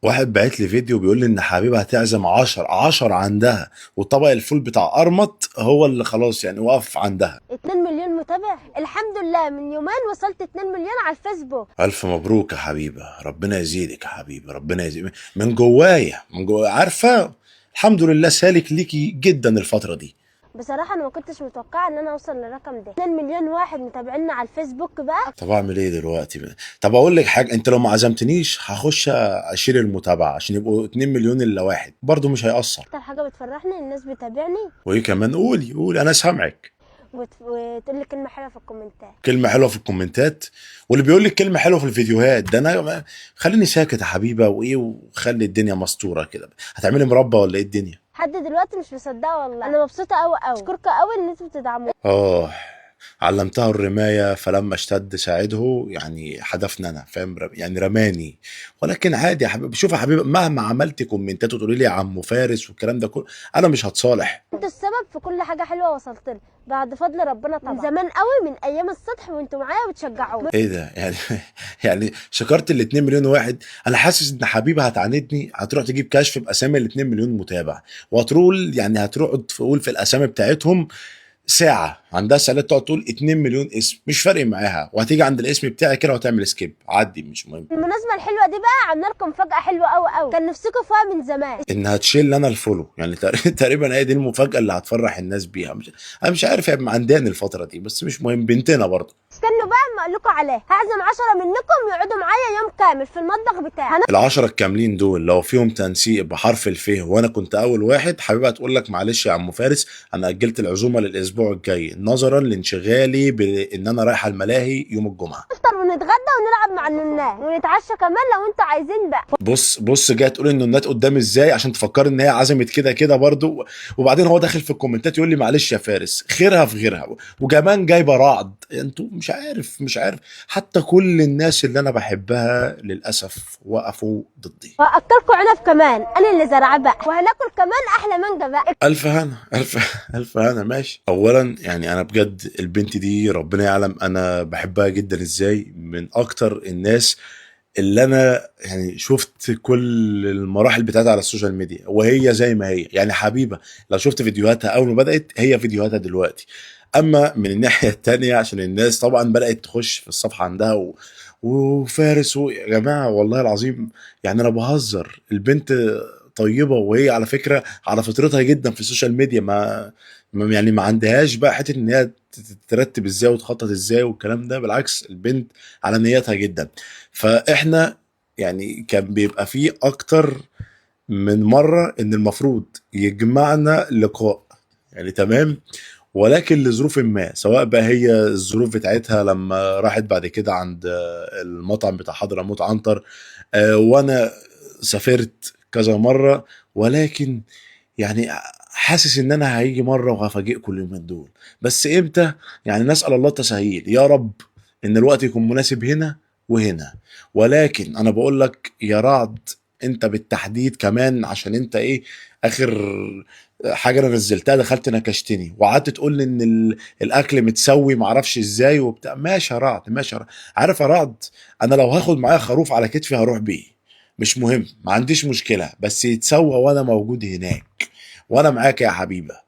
واحد بعت لي فيديو بيقول لي ان حبيبه هتعزم 10 عندها، وطبق الفول بتاع قرمط هو اللي خلاص يعني وقف عندها. 2 مليون متابع الحمد لله، من يومين وصلت 2 مليون على الفيسبوك. الف مبروك يا حبيبه، ربنا يزيدك يا حبيبه، ربنا يزيدك من جوايا من جوايا، عارفه. الحمد لله سالك ليكي جدا الفتره دي. بصراحة انا ما كنتش متوقعة ان انا اوصل للرقم ده. 2 مليون واحد متابعيننا على الفيسبوك بقى. طب اعمل ايه دلوقتي بقى؟ طب اقول لك حاجه، انت لو ما عزمتنيش هخش اشيل المتابعه عشان يبقوا 2 مليون الا واحد، برضه مش هيأثر. اكتر حاجة بتفرحني الناس بتابعني وايه كمان؟ قولي انا سامعك. وتقول لي كلمة حلوة في الكومنتات. كلمة حلوة في الكومنتات، واللي بيقول لك كلمة حلوة في الفيديوهات ده انا خليني ساكت يا حبيبة، وايه وخلي الدنيا مستورة كده. هتعملي مربى ولا ايه الدنيا؟ لحد دلوقتي مش مصدقة والله، انا مبسوطة قوي قوي. اشكركم قوي ان انتوا بتدعموني. اه، علمته الرماية فلما اشتد ساعده، يعني حدفنا انا فاهم، يعني رماني. ولكن عادي يا حبيبي، شوف يا حبيبي، مهما عملت كومنتات وتقولي لي يا عم فارس والكلام ده كله، انا مش هتصالح. انتوا السبب في كل حاجة حلوة وصلت لها بعد فضل ربنا طبعا. من زمان قوي، من ايام السطح وانتوا معايا وتشجعوني. ايه ده يعني؟ يعني شكرت ال 2 مليون واحد. انا حاسس ان حبيبه هتعاندني، هتروح تجيب كشف باسامي ال 2 مليون متابع، وهتقول يعني هتروح تقول في الاسامي بتاعتهم ساعه، عندها ساعات تقعد تقول 2 مليون اسم، مش فارق معاها، وهتيجي عند الاسم بتاعي كده وتعمل سكيب عدي، مش مهم. المناسبة الحلوة دي بقى عملنا لكم فجأة حلوة قوي قوي، كان نفسكم فيها من زمان. انها تشيل انا الفولو، يعني تقريبا هي دي المفاجاه اللي هتفرح الناس بيها. انا مش عارف هي عندنا الفتره دي، بس مش مهم، بنتنا برضه. استنوا بقى اما اقول لكم عليه. هعزم 10 منكم يقعدوا معايا يوم كامل في المطبخ بتاعي. العشرة الكاملين دول لو فيهم تنسيق بحرف الف وانا كنت اول واحد، حبيبها تقول لك معلش يا عم فارس، انا اجلت العزومه للاسبوع الجاي نظرا لانشغالي بان انا رايحه الملاهي يوم الجمعه. نفطر ونتغدى ونلعب مع النونات ونتعشى كمان لو انتوا عايزين بقى. بص جايه تقول ان النات قدام ازاي عشان تفكر ان هي عزمت كده كده برضو. وبعدين هو داخل في الكومنتات يقول لي معلش يا فارس، خيرها في غيرها، وكمان جايبه رعد. انتوا مش عارف حتى كل الناس اللي انا بحبها للاسف وقفوا ضدي. وهاكلكم عنب كمان، انا اللي زرعاه بقى، وهناكل كمان احلى مانجا بقى. الف هنا، الف هنا ماشي. اولا يعني انا بجد البنت دي ربنا يعلم انا بحبها جدا ازاي، من اكتر الناس اللي انا يعني شفت كل المراحل بتاعتها على السوشيال ميديا، وهي زي ما هي يعني حبيبه. لو شفت فيديوهاتها اول ما بدات، هي فيديوهاتها دلوقتي. اما من الناحيه التانية، عشان الناس طبعا بدات تخش في الصفحه عندها وفارس يا جماعه والله العظيم، يعني انا بهزر. البنت طيبه، وهي على فكره على فطرتها جدا في السوشيال ميديا، يعني ما عندهاش بقى حته ان هي ترتب ازاي وتخطط ازاي والكلام ده. بالعكس البنت على نيتها جدا. فاحنا يعني كان بيبقى فيه اكتر من مرة ان المفروض يجمعنا لقاء، يعني تمام. ولكن لظروف ما، سواء بقى هي الظروف بتاعتها لما راحت بعد كده عند المطعم بتاع حضرموت عنتر، وانا سافرت كذا مرة. ولكن يعني حاسس ان انا هيجي مرة وهفاجئكم اليومين دول، بس امتى؟ يعني نسأل الله التسهيل يا رب ان الوقت يكون مناسب هنا وهنا. ولكن انا بقول لك يا رعد، انت بالتحديد كمان، عشان انت ايه، اخر حاجه انا نزلتها دخلت نكشتني وقعدت تقول لي ان الاكل متسوي معرفش ازاي وبتاع. ماشي يا رعد، ماشي يا رعد. عارف يا رعد، انا لو هاخد معايا خروف على كتفي هروح بيه، مش مهم، ما عنديش مشكله، بس يتسوى وانا موجود هناك، وانا معاك يا حبيبه.